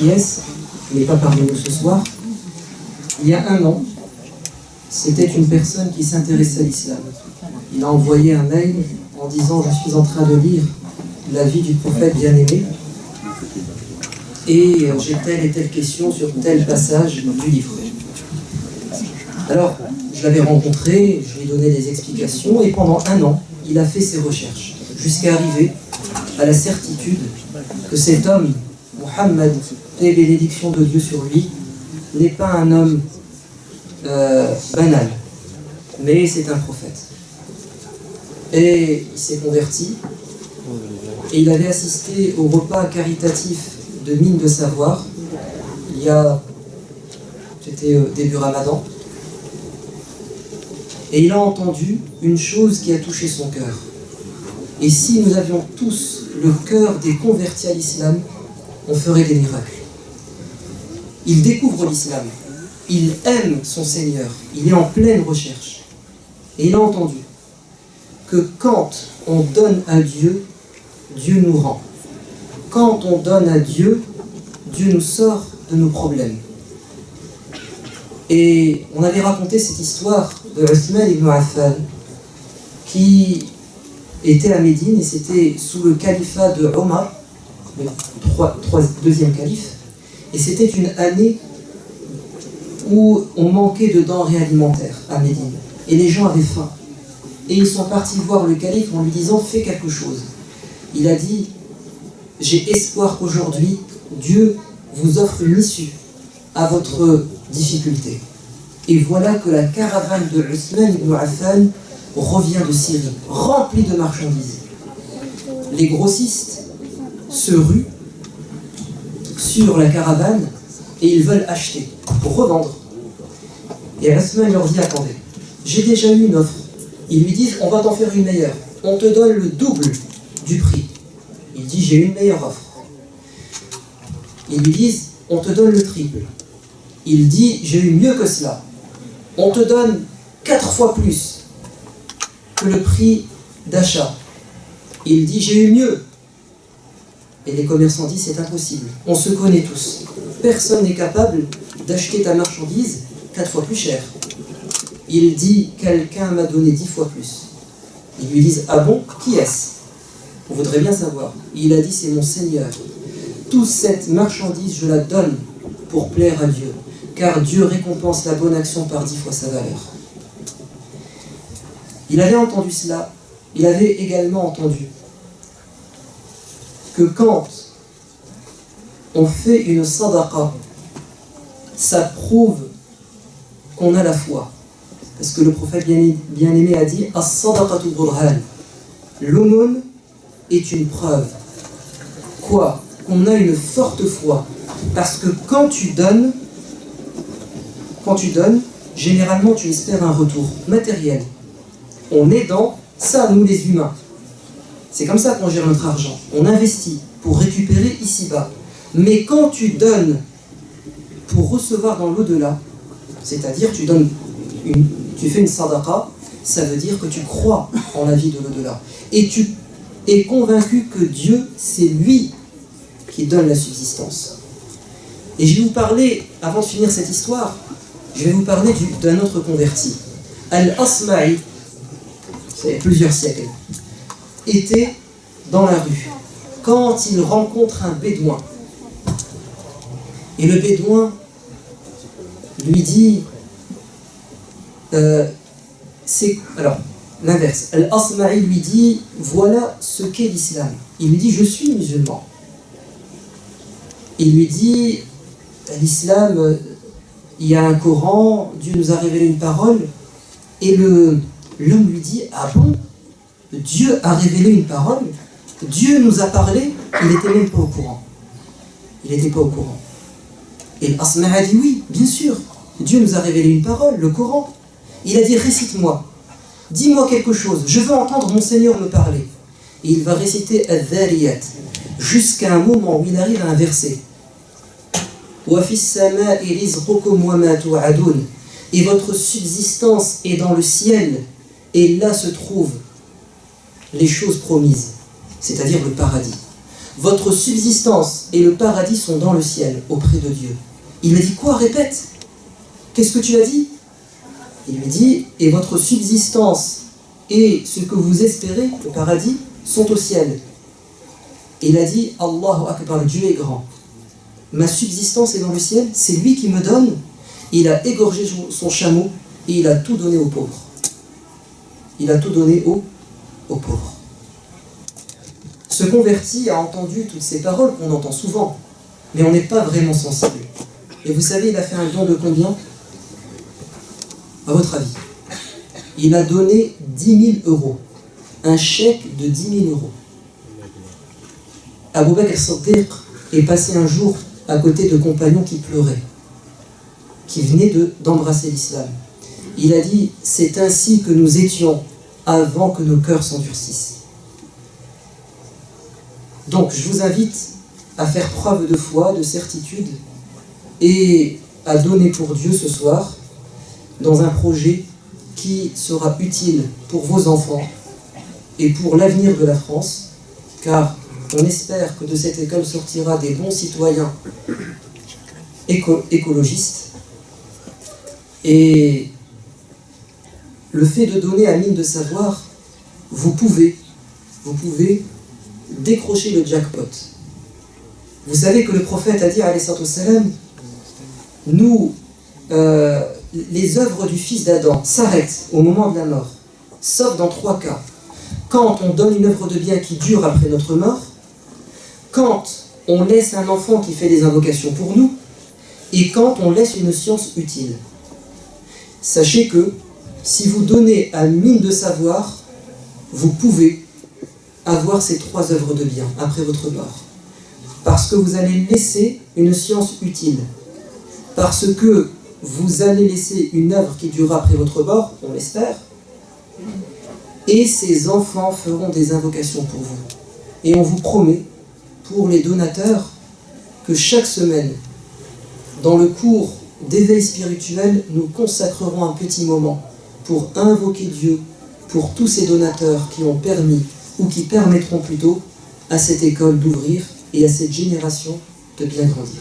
qui est-ce, qui n'est pas parmi nous ce soir. Il y a un an, c'était une personne qui s'intéressait à l'islam. Il a envoyé un mail en disant « Je suis en train de lire la vie du prophète bien-aimé et j'ai telle et telle question sur tel passage du livre. » Alors, je l'avais rencontré, je lui ai donné des explications et pendant un an, il a fait ses recherches jusqu'à arriver à la certitude que cet homme, Mohammed, paix et bénédiction de Dieu sur lui, n'est pas un homme banal, mais c'est un prophète. Et il s'est converti et il avait assisté au repas caritatif de Mine de Savoir. C'était début Ramadan. Et il a entendu une chose qui a touché son cœur. Et si nous avions tous le cœur des convertis à l'islam, on ferait des miracles. Il découvre l'islam, il aime son Seigneur, il est en pleine recherche. Et il a entendu que quand on donne à Dieu, Dieu nous rend. Quand on donne à Dieu, Dieu nous sort de nos problèmes. Et on avait raconté cette histoire de Uthman ibn Affan qui était à Médine et c'était sous le califat de Omar, le deuxième calife, et c'était une année où on manquait de denrées alimentaires à Médine et les gens avaient faim. Et ils sont partis voir le calife en lui disant « Fais quelque chose ». Il a dit « J'ai espoir qu'aujourd'hui, Dieu vous offre une issue à votre difficulté. » Et voilà que la caravane de Uthman ibn Affan revient de Syrie, remplie de marchandises. Les grossistes se ruent sur la caravane et ils veulent acheter pour revendre. Et Uthman leur dit « Attendez, j'ai déjà eu une offre. » Ils lui disent « On va t'en faire une meilleure. On te donne le double du prix. » Il dit « J'ai une meilleure offre. » Ils lui disent « On te donne le triple. » Il dit « J'ai eu mieux que cela. On te donne 4 fois plus que le prix d'achat. » Il dit « J'ai eu mieux. » Et les commerçants disent « C'est impossible. On se connaît tous. Personne n'est capable d'acheter ta marchandise 4 fois plus cher. » Il dit « Quelqu'un m'a donné 10 fois plus. » Ils lui disent « Ah bon? Qui est-ce? On voudrait bien savoir. » Il a dit « C'est mon Seigneur. Toute cette marchandise, je la donne pour plaire à Dieu. Car Dieu récompense la bonne action par 10 fois sa valeur. » Il avait entendu cela. Il avait également entendu que quand on fait une sadaqa, ça prouve qu'on a la foi. Parce que le prophète bien-aimé a dit « As-sadaqatu burhan » l'aumône est une preuve. Quoi? Qu'on a une forte foi. Parce que quand tu donnes, généralement tu espères un retour matériel. On est dans ça, nous les humains. C'est comme ça qu'on gère notre argent. On investit pour récupérer ici-bas. Mais quand tu donnes pour recevoir dans l'au-delà, c'est-à-dire tu fais une sadaqa, ça veut dire que tu crois en la vie de l'au-delà. Et tu es convaincu que Dieu, c'est lui qui donne la subsistance. Et je vais vous parler, avant de finir cette histoire, je vais vous parler d'un autre converti. Al-Asma'i, c'est plusieurs siècles, était dans la rue quand il rencontre un bédouin. Et le bédouin lui dit, alors l'inverse, Al-Asma'i lui dit, voilà ce qu'est l'islam. Il lui dit, je suis musulman. Il lui dit, l'islam, il y a un Coran, Dieu nous a révélé une parole. Et l'homme lui dit, ah bon, Dieu a révélé une parole, Dieu nous a parlé, il n'était même pas au courant. Il n'était pas au courant. Et l'Asma' a dit, oui, bien sûr, Dieu nous a révélé une parole, le Coran. Il a dit, récite-moi, dis-moi quelque chose, je veux entendre mon Seigneur me parler. Et il va réciter Al-Dhariyat, jusqu'à un moment où il arrive à un verset. Et votre subsistance est dans le ciel, et là se trouvent les choses promises, c'est-à-dire le paradis. votre subsistance et le paradis sont dans le ciel, auprès de Dieu. Il lui a dit, quoi? Répète. Qu'est-ce que tu as dit? Il lui dit, et votre subsistance et ce que vous espérez, le paradis, sont au ciel. Et il a dit, Allahu Akbar, Dieu est grand. Ma subsistance est dans le ciel, c'est lui qui me donne. Il a égorgé son chameau et il a tout donné aux pauvres. Il a tout donné aux pauvres. Ce converti a entendu toutes ces paroles qu'on entend souvent, mais on n'est pas vraiment sensible. Et vous savez, il a fait un don de combien? À votre avis? Il a donné 10 000 euros. Un chèque de 10 000 euros. Abu Bakr as-Siddiq est passé un jour à côté de compagnons qui pleuraient, qui venaient d'embrasser l'islam. Il a dit, c'est ainsi que nous étions avant que nos cœurs s'endurcissent. Donc je vous invite à faire preuve de foi, de certitude et à donner pour Dieu ce soir dans un projet qui sera utile pour vos enfants et pour l'avenir de la France, car on espère que de cette école sortira des bons citoyens écologistes. Et le fait de donner à mine de savoir, vous pouvez décrocher le jackpot. Vous savez que le prophète a dit, alayhi salam, nous, les œuvres du fils d'Adam s'arrêtent au moment de la mort, sauf dans 3 cas. Quand on donne une œuvre de bien qui dure après notre mort, quand on laisse un enfant qui fait des invocations pour nous, et quand on laisse une science utile. Sachez que si vous donnez à mine de savoir, vous pouvez avoir ces 3 œuvres de bien après votre mort. Parce que vous allez laisser une science utile. Parce que vous allez laisser une œuvre qui durera après votre mort, on l'espère. Et ces enfants feront des invocations pour vous. Et on vous promet, pour les donateurs, que chaque semaine, dans le cours d'éveil spirituel, nous consacrerons un petit moment pour invoquer Dieu pour tous ces donateurs qui ont permis, ou qui permettront plutôt, à cette école d'ouvrir et à cette génération de bien grandir.